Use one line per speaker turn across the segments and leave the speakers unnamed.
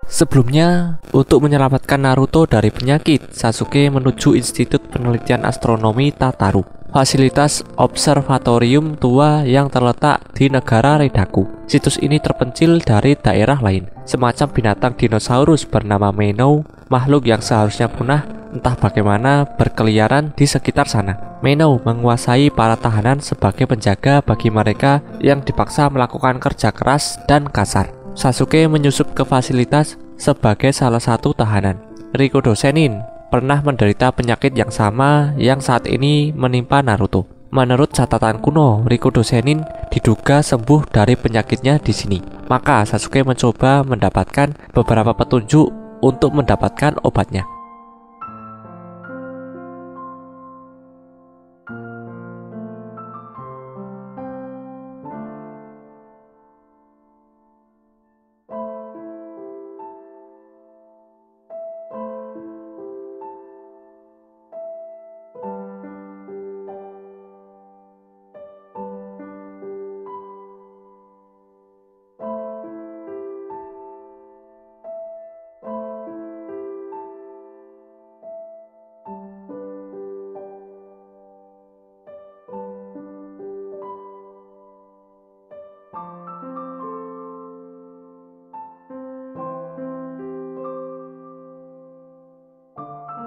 Sebelumnya, untuk menyelamatkan Naruto dari penyakit, Sasuke menuju Institut Penelitian Astronomi Tataru, fasilitas observatorium tua yang terletak di negara Redaku. Situs ini terpencil dari daerah lain, semacam binatang dinosaurus bernama Menou, makhluk yang seharusnya punah entah bagaimana berkeliaran di sekitar sana. Menou menguasai para tahanan sebagai penjaga bagi mereka yang dipaksa melakukan kerja keras dan kasar. Sasuke menyusup ke fasilitas sebagai salah satu tahanan. Rikudo Sennin pernah menderita penyakit yang sama yang saat ini menimpa Naruto. Menurut catatan kuno, Rikudo Sennin diduga sembuh dari penyakitnya di sini. Maka Sasuke mencoba mendapatkan beberapa petunjuk untuk mendapatkan obatnya.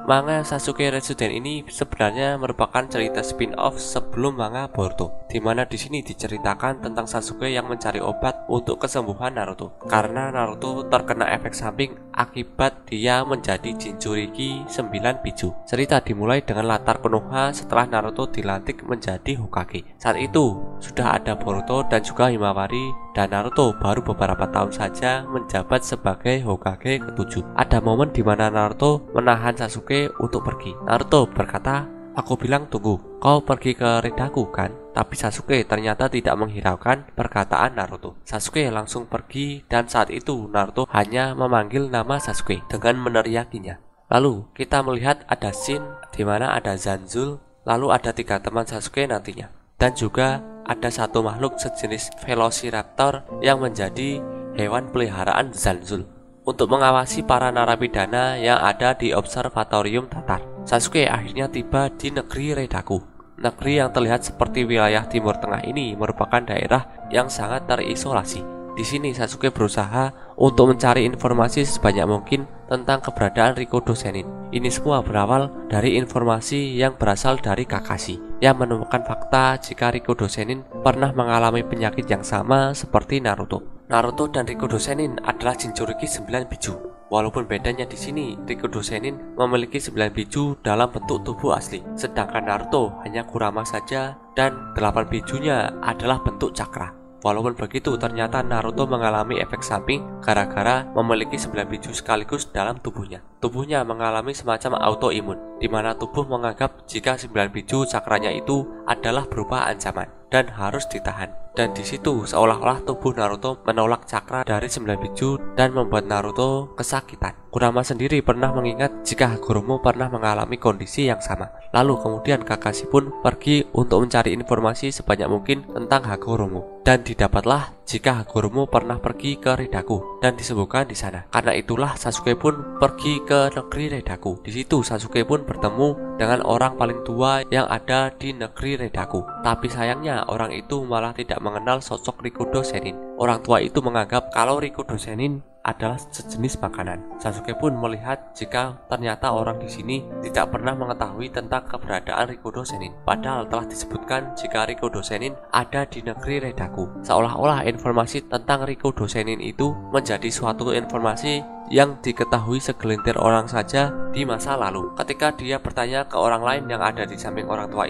Manga Sasuke Retsuden ini sebenarnya merupakan cerita spin-off sebelum manga Boruto, di mana di sini diceritakan tentang Sasuke yang mencari obat untuk kesembuhan Naruto, karena Naruto terkena efek samping akibat dia menjadi Jinchuriki 9 Biju. Cerita dimulai dengan latar Konoha setelah Naruto dilantik menjadi Hokage. Saat itu sudah ada Boruto dan juga Himawari, dan Naruto baru beberapa tahun saja menjabat sebagai Hokage ke-7. Ada momen di mana Naruto menahan Sasuke untuk pergi. Naruto berkata, "Aku bilang tunggu, kau pergi ke Redaku kan?" Tapi Sasuke ternyata tidak menghiraukan perkataan Naruto. Sasuke langsung pergi dan saat itu Naruto hanya memanggil nama Sasuke dengan meneriakinya. Lalu kita melihat ada scene di mana ada Zanzul, lalu ada 3 teman Sasuke nantinya. Dan juga ada satu makhluk sejenis Velociraptor yang menjadi hewan peliharaan Zanzul untuk mengawasi para narapidana yang ada di observatorium Tatar. Sasuke akhirnya tiba di negeri Redaku. Negeri yang terlihat seperti wilayah Timur Tengah ini merupakan daerah yang sangat terisolasi. Di sini Sasuke berusaha untuk mencari informasi sebanyak mungkin tentang keberadaan Rikudo Sennin. Ini semua berawal dari informasi yang berasal dari Kakashi yang menemukan fakta jika Rikudo Sennin pernah mengalami penyakit yang sama seperti Naruto. Naruto dan Rikudo Sennin adalah Jinchuriki 9 Biju. Walaupun bedanya di sini, Rikudo Sennin memiliki 9 biju dalam bentuk tubuh asli, sedangkan Naruto hanya Kurama saja dan 8 bijunya adalah bentuk cakra. Walaupun begitu, ternyata Naruto mengalami efek samping gara-gara memiliki 9 biju sekaligus dalam tubuhnya. Tubuhnya mengalami semacam autoimun, di mana tubuh menganggap jika 9 biju cakranya itu adalah berupa ancaman dan harus ditahan. Dan di situ seolah-olah tubuh Naruto menolak cakra dari 9 biju dan membuat Naruto kesakitan. Kurama sendiri pernah mengingat jika Hagoromo pernah mengalami kondisi yang sama. Lalu kemudian Kakashi pun pergi untuk mencari informasi sebanyak mungkin tentang Hagoromo. Dan didapatlah jika Hagoromo pernah pergi ke Redaku dan disembuhkan di sana. Karena itulah Sasuke pun pergi ke negeri Redaku. Di situ Sasuke pun bertemu dengan orang paling tua yang ada di negeri Redaku. Tapi sayangnya orang itu malah tidak mengenal sosok Rikudo Sennin. Orang tua itu menganggap kalau Rikudo Sennin adalah sejenis makanan. Sasuke pun melihat jika ternyata orang di sini tidak pernah mengetahui tentang keberadaan Rikudo Sennin. Padahal telah disebutkan jika Rikudo Sennin ada di negeri Redaku. Seolah-olah informasi tentang Rikudo Sennin itu menjadi suatu informasi yang diketahui segelintir orang saja di masa lalu. Ketika dia bertanya ke orang lain yang ada di samping orang tua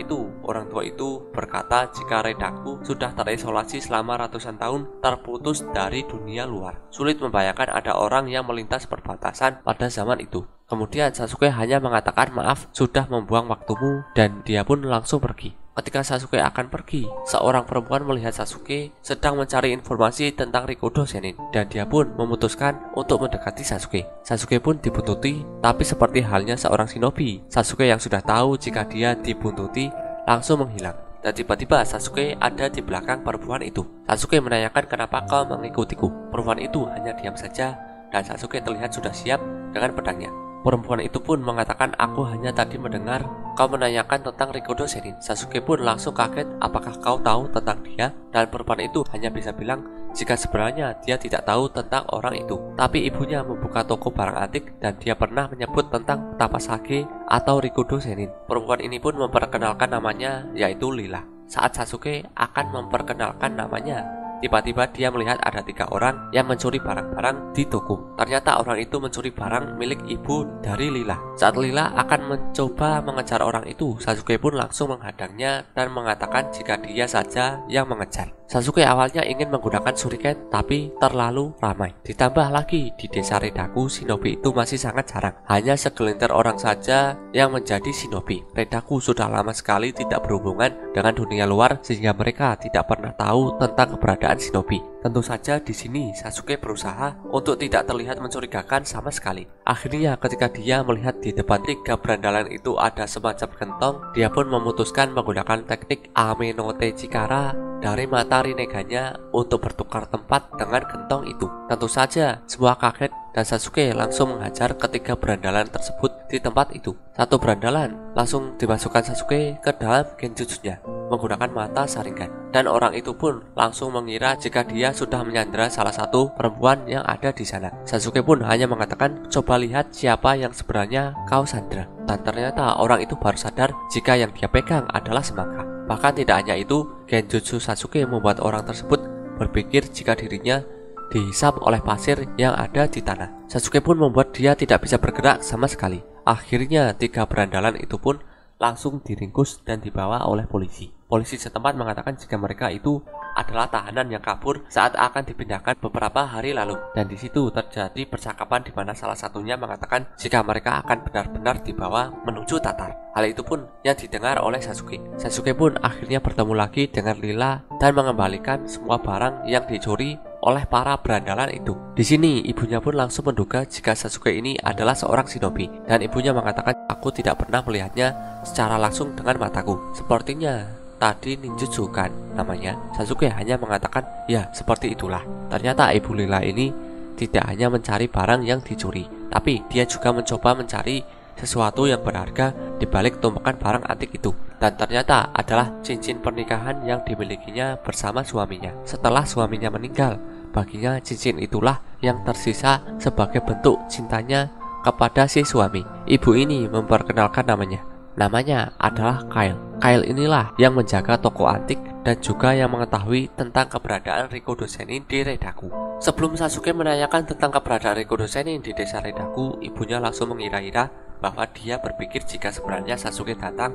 itu berkata jika Redaku sudah terisolasi selama ratusan tahun, terputus dari dunia luar. Sulit membayangkan ada orang yang melintas perbatasan pada zaman itu. Kemudian Sasuke hanya mengatakan maaf sudah membuang waktumu dan dia pun langsung pergi. Ketika Sasuke akan pergi, seorang perempuan melihat Sasuke sedang mencari informasi tentang Rikudo Sennin dan dia pun memutuskan untuk mendekati Sasuke. Sasuke pun dibuntuti, tapi seperti halnya seorang shinobi, Sasuke yang sudah tahu jika dia dibuntuti langsung menghilang. Dan tiba-tiba Sasuke ada di belakang perempuan itu. Sasuke menanyakan kenapa kau mengikutiku. Perempuan itu hanya diam saja dan Sasuke terlihat sudah siap dengan pedangnya. Perempuan itu pun mengatakan aku hanya tadi mendengar kau menanyakan tentang Rikudo Sennin. Sasuke pun langsung kaget apakah kau tahu tentang dia. Dan perempuan itu hanya bisa bilang jika sebenarnya dia tidak tahu tentang orang itu. Tapi ibunya membuka toko barang antik dan dia pernah menyebut tentang Tapasage atau Rikudo Sennin. Perempuan ini pun memperkenalkan namanya yaitu Lila. Saat Sasuke akan memperkenalkan namanya, tiba-tiba dia melihat ada 3 orang yang mencuri barang-barang di toko. Ternyata orang itu mencuri barang milik ibu dari Lila. Saat Lila akan mencoba mengejar orang itu, Sasuke pun langsung menghadangnya dan mengatakan jika dia saja yang mengejar. Sasuke awalnya ingin menggunakan shuriken tapi terlalu ramai. Ditambah lagi di desa Redaku shinobi itu masih sangat jarang. Hanya segelintir orang saja yang menjadi shinobi. Redaku sudah lama sekali tidak berhubungan dengan dunia luar sehingga mereka tidak pernah tahu tentang keberadaan shinobi. Tentu saja di sini Sasuke berusaha untuk tidak terlihat mencurigakan sama sekali. Akhirnya ketika dia melihat di depan 3 berandalan itu ada semacam gentong, dia pun memutuskan menggunakan teknik Ame no Te Chikara dari mata Rinnegan-nya untuk bertukar tempat dengan gentong itu. Tentu saja semua kaget dan Sasuke langsung menghajar ketiga berandalan tersebut di tempat itu. Satu berandalan langsung dimasukkan Sasuke ke dalam genjutsunya menggunakan mata Sharingan, dan orang itu pun langsung mengira jika dia sudah menyandera salah satu perempuan yang ada di sana. Sasuke pun hanya mengatakan, coba lihat siapa yang sebenarnya kau sandera. Dan ternyata orang itu baru sadar jika yang dia pegang adalah semangka. Bahkan tidak hanya itu, genjutsu Sasuke membuat orang tersebut berpikir jika dirinya dihisap oleh pasir yang ada di tanah. Sasuke pun membuat dia tidak bisa bergerak sama sekali. Akhirnya 3 berandalan itu pun langsung diringkus dan dibawa oleh polisi. Polisi setempat mengatakan jika mereka itu adalah tahanan yang kabur saat akan dipindahkan beberapa hari lalu. Dan di situ terjadi percakapan di mana salah satunya mengatakan jika mereka akan benar-benar dibawa menuju Tatar. Hal itu pun yang didengar oleh Sasuke. Sasuke pun akhirnya bertemu lagi dengan Lila dan mengembalikan semua barang yang dicuri oleh para berandalan itu. Di sini ibunya pun langsung menduga jika Sasuke ini adalah seorang shinobi, dan ibunya mengatakan aku tidak pernah melihatnya secara langsung dengan mataku. Sepertinya tadi ninjutsu kan namanya. Sasuke hanya mengatakan ya seperti itulah. Ternyata ibu Lila ini tidak hanya mencari barang yang dicuri, tapi dia juga mencoba mencari sesuatu yang berharga di balik tumpukan barang antik itu. Dan ternyata adalah cincin pernikahan yang dimilikinya bersama suaminya. Setelah suaminya meninggal, baginya cincin itulah yang tersisa sebagai bentuk cintanya kepada si suami. Ibu ini memperkenalkan namanya. Namanya adalah Kyle. Kyle inilah yang menjaga toko antik dan juga yang mengetahui tentang keberadaan Rikudo Sennin di Redaku. Sebelum Sasuke menanyakan tentang keberadaan Rikudo Sennin di desa Redaku, ibunya langsung mengira-ira bahwa dia berpikir jika sebenarnya Sasuke datang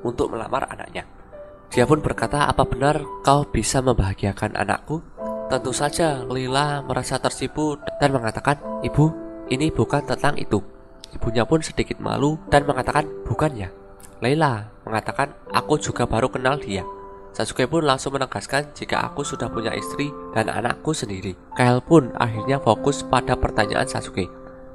untuk melamar anaknya. Dia pun berkata, apa benar kau bisa membahagiakan anakku? Tentu saja Lila merasa tersipu dan mengatakan, ibu, ini bukan tentang itu. Ibunya pun sedikit malu dan mengatakan, bukannya. Lila mengatakan, aku juga baru kenal dia. Sasuke pun langsung menegaskan jika aku sudah punya istri dan anakku sendiri. Kyle pun akhirnya fokus pada pertanyaan Sasuke.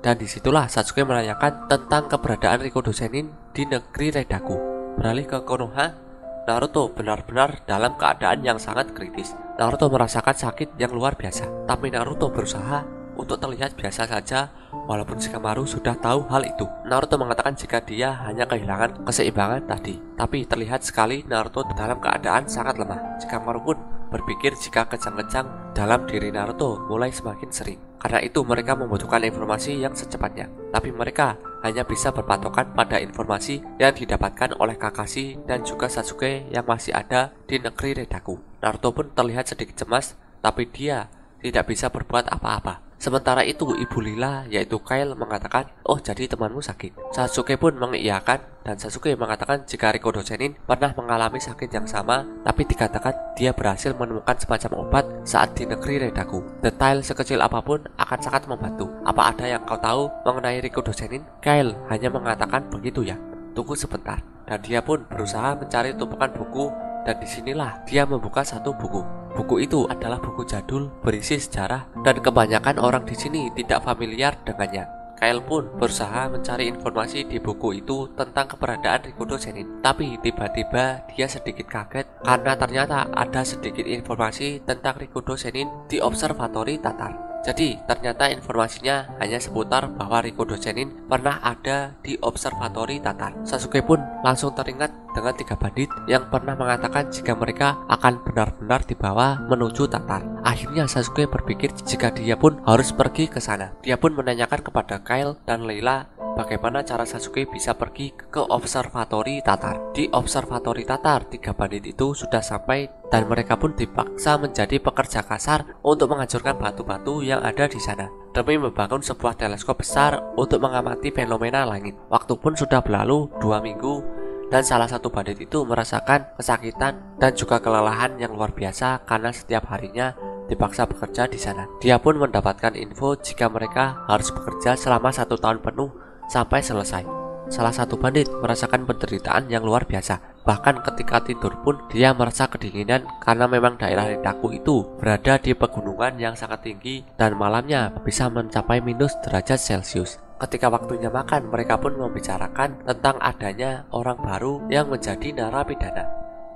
Dan disitulah Sasuke menanyakan tentang keberadaan Rikudo Sennin di negeri Redaku. Beralih ke Konoha, Naruto benar-benar dalam keadaan yang sangat kritis. Naruto merasakan sakit yang luar biasa, tapi Naruto berusaha untuk terlihat biasa saja walaupun Shikamaru sudah tahu hal itu. Naruto mengatakan jika dia hanya kehilangan keseimbangan tadi, tapi terlihat sekali Naruto dalam keadaan sangat lemah. Shikamaru pun berpikir jika kejang-kejang dalam diri Naruto mulai semakin sering. Karena itu mereka membutuhkan informasi yang secepatnya. Tapi mereka hanya bisa berpatokan pada informasi yang didapatkan oleh Kakashi dan juga Sasuke yang masih ada di negeri Redaku. Naruto pun terlihat sedikit cemas, tapi dia tidak bisa berbuat apa-apa. Sementara itu ibu Lila yaitu Kyle mengatakan, oh jadi temanmu sakit. Sasuke pun mengiyakan dan Sasuke mengatakan jika Rikudo Sennin pernah mengalami sakit yang sama, tapi dikatakan dia berhasil menemukan semacam obat saat di negeri Redaku. Detail sekecil apapun akan sangat membantu. Apa ada yang kau tahu mengenai Rikudo Sennin? Kyle hanya mengatakan begitu ya. Tunggu sebentar. Dan dia pun berusaha mencari tumpukan buku dan disinilah dia membuka satu buku. Buku itu adalah buku jadul berisi sejarah dan kebanyakan orang di sini tidak familiar dengannya. Kyle pun berusaha mencari informasi di buku itu tentang keberadaan Rikudo Zenin. Tapi tiba-tiba dia sedikit kaget karena ternyata ada sedikit informasi tentang Rikudo Zenin di observatori Tatar. Jadi ternyata informasinya hanya seputar bahwa Rikudo Zenin pernah ada di observatori Tatar. Sasuke pun langsung teringat dengan 3 bandit yang pernah mengatakan jika mereka akan benar-benar dibawa menuju Tatar. Akhirnya Sasuke berpikir jika dia pun harus pergi ke sana. Dia pun menanyakan kepada Kyle dan Layla bagaimana cara Sasuke bisa pergi ke observatori Tatar. Di observatori Tatar, 3 bandit itu sudah sampai dan mereka pun dipaksa menjadi pekerja kasar untuk menghancurkan batu-batu yang ada di sana demi membangun sebuah teleskop besar untuk mengamati fenomena langit. Waktu pun sudah berlalu 2 minggu dan salah satu bandit itu merasakan kesakitan dan juga kelelahan yang luar biasa karena setiap harinya dipaksa bekerja di sana. Dia pun mendapatkan info jika mereka harus bekerja selama 1 tahun penuh sampai selesai. Salah satu bandit merasakan penderitaan yang luar biasa. Bahkan ketika tidur pun dia merasa kedinginan karena memang daerah Rindaku itu berada di pegunungan yang sangat tinggi dan malamnya bisa mencapai -derajat celcius. Ketika waktunya makan, mereka pun membicarakan tentang adanya orang baru yang menjadi narapidana.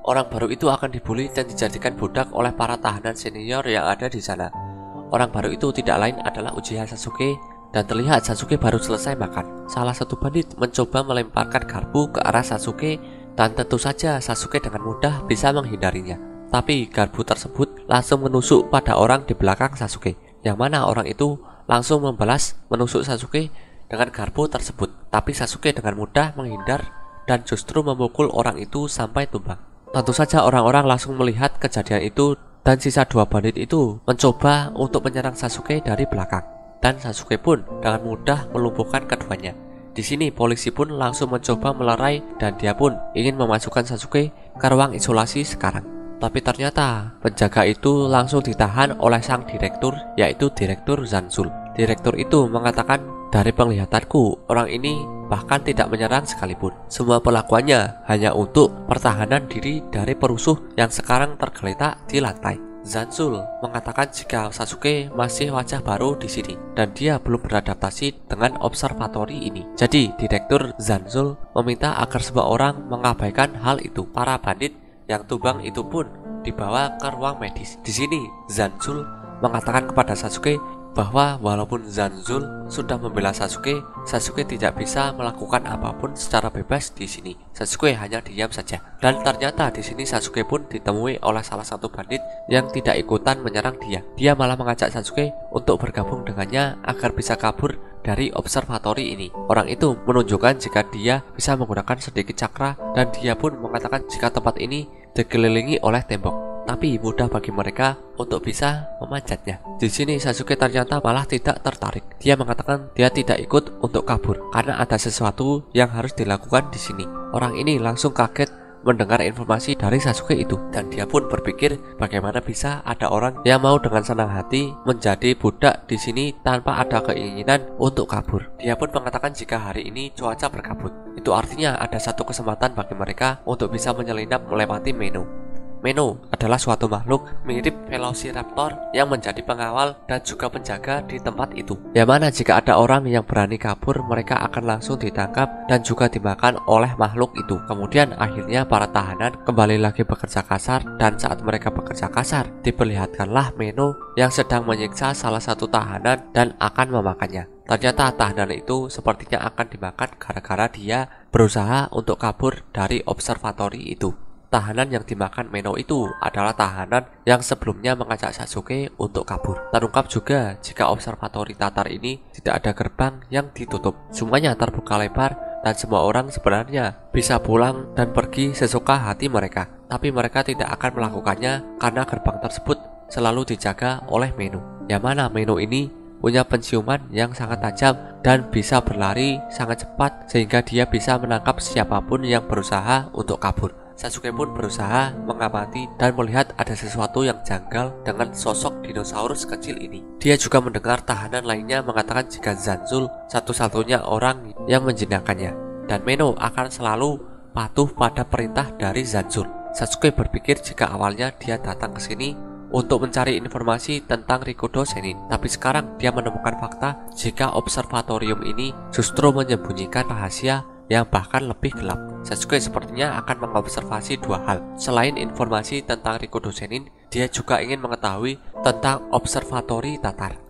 Orang baru itu akan dibully dan dijadikan budak oleh para tahanan senior yang ada di sana. Orang baru itu tidak lain adalah Uchiha Sasuke. Dan terlihat Sasuke baru selesai makan. Salah satu bandit mencoba melemparkan garpu ke arah Sasuke dan tentu saja Sasuke dengan mudah bisa menghindarinya. Tapi garpu tersebut langsung menusuk pada orang di belakang Sasuke, yang mana orang itu langsung membalas menusuk Sasuke dengan garpu tersebut. Tapi Sasuke dengan mudah menghindar dan justru memukul orang itu sampai tumbang. Tentu saja orang-orang langsung melihat kejadian itu dan sisa 2 bandit itu mencoba untuk menyerang Sasuke dari belakang. Dan Sasuke pun dengan mudah melumpuhkan keduanya. Di sini polisi pun langsung mencoba melerai dan dia pun ingin memasukkan Sasuke ke ruang isolasi sekarang. Tapi ternyata penjaga itu langsung ditahan oleh sang direktur, yaitu Direktur Zanzul. Direktur itu mengatakan, dari penglihatanku orang ini bahkan tidak menyerang sekalipun. Semua perlakuannya hanya untuk pertahanan diri dari perusuh yang sekarang tergeletak di lantai. Zanzul mengatakan jika Sasuke masih wajah baru di sini dan dia belum beradaptasi dengan observatori ini. Jadi Direktur Zanzul meminta agar semua orang mengabaikan hal itu. Para bandit yang tumbang itu pun dibawa ke ruang medis. Di sini Zanzul mengatakan kepada Sasuke bahwa walaupun Zanzul sudah membela Sasuke, Sasuke tidak bisa melakukan apapun secara bebas di sini. Sasuke hanya diam saja. Dan ternyata di sini Sasuke pun ditemui oleh salah satu bandit yang tidak ikutan menyerang dia. Dia malah mengajak Sasuke untuk bergabung dengannya agar bisa kabur dari observatori ini. Orang itu menunjukkan jika dia bisa menggunakan sedikit cakra dan dia pun mengatakan jika tempat ini dikelilingi oleh tembok. Tapi mudah bagi mereka untuk bisa memanjatnya. Di sini Sasuke ternyata malah tidak tertarik. Dia mengatakan dia tidak ikut untuk kabur karena ada sesuatu yang harus dilakukan di sini. Orang ini langsung kaget mendengar informasi dari Sasuke itu dan dia pun berpikir bagaimana bisa ada orang yang mau dengan senang hati menjadi budak di sini tanpa ada keinginan untuk kabur. Dia pun mengatakan jika hari ini cuaca berkabut, itu artinya ada satu kesempatan bagi mereka untuk bisa menyelinap melewati Meno. Meno adalah suatu makhluk mirip Velociraptor yang menjadi pengawal dan juga penjaga di tempat itu. Yang mana jika ada orang yang berani kabur, mereka akan langsung ditangkap dan juga dimakan oleh makhluk itu. Kemudian akhirnya para tahanan kembali lagi bekerja kasar dan saat mereka bekerja kasar, diperlihatkanlah Meno yang sedang menyiksa salah satu tahanan dan akan memakannya. Ternyata tahanan itu sepertinya akan dimakan gara-gara dia berusaha untuk kabur dari observatori itu. Tahanan yang dimakan Meno itu adalah tahanan yang sebelumnya mengajak Sasuke untuk kabur. Terungkap juga jika observatori Tatar ini tidak ada gerbang yang ditutup. Semuanya terbuka lebar dan semua orang sebenarnya bisa pulang dan pergi sesuka hati mereka. Tapi mereka tidak akan melakukannya karena gerbang tersebut selalu dijaga oleh Meno. Yang mana Meno ini punya penciuman yang sangat tajam dan bisa berlari sangat cepat sehingga dia bisa menangkap siapapun yang berusaha untuk kabur. Sasuke pun berusaha mengamati dan melihat ada sesuatu yang janggal dengan sosok dinosaurus kecil ini. Dia juga mendengar tahanan lainnya mengatakan jika Zanzul satu-satunya orang yang menjinakkannya dan Meno akan selalu patuh pada perintah dari Zanzul. Sasuke berpikir jika awalnya dia datang ke sini untuk mencari informasi tentang Rikudo Senin. Tapi sekarang dia menemukan fakta jika observatorium ini justru menyembunyikan rahasia yang bahkan lebih gelap. Sasuke sepertinya akan mengobservasi dua hal. Selain informasi tentang Rikudo Senin, dia juga ingin mengetahui tentang observatori Tatar.